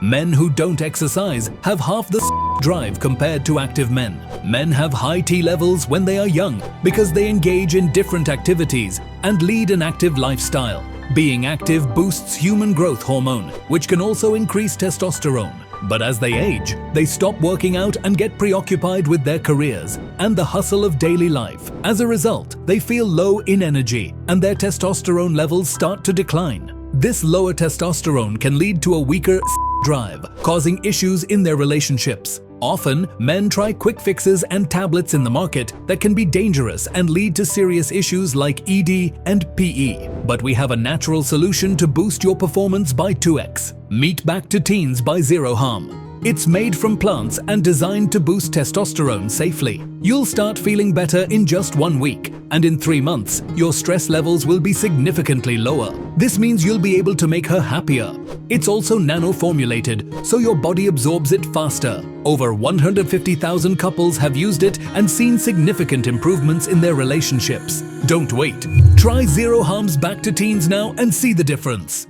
Men who don't exercise have half the drive compared to active men. Men have high T levels when they are young because they engage in different activities and lead an active lifestyle. Being active boosts human growth hormone, which can also increase testosterone. But as they age, they stop working out and get preoccupied with their careers and the hustle of daily life. As a result, they feel low in energy and their testosterone levels start to decline. This lower testosterone can lead to a weaker drive, causing issues in their relationships. Often, men try quick fixes and tablets in the market that can be dangerous and lead to serious issues like ED and PE. But we have a natural solution to boost your performance by 2x. Meet Back2Teens by Zeroharm. It's made from plants and designed to boost testosterone safely. You'll start feeling better in just 1 week, and in 3 months, your stress levels will be significantly lower. This means you'll be able to make her happier. It's also nano-formulated, so your body absorbs it faster. Over 150,000 couples have used it and seen significant improvements in their relationships. Don't wait. Try Zeroharm's Back2Teens now and see the difference.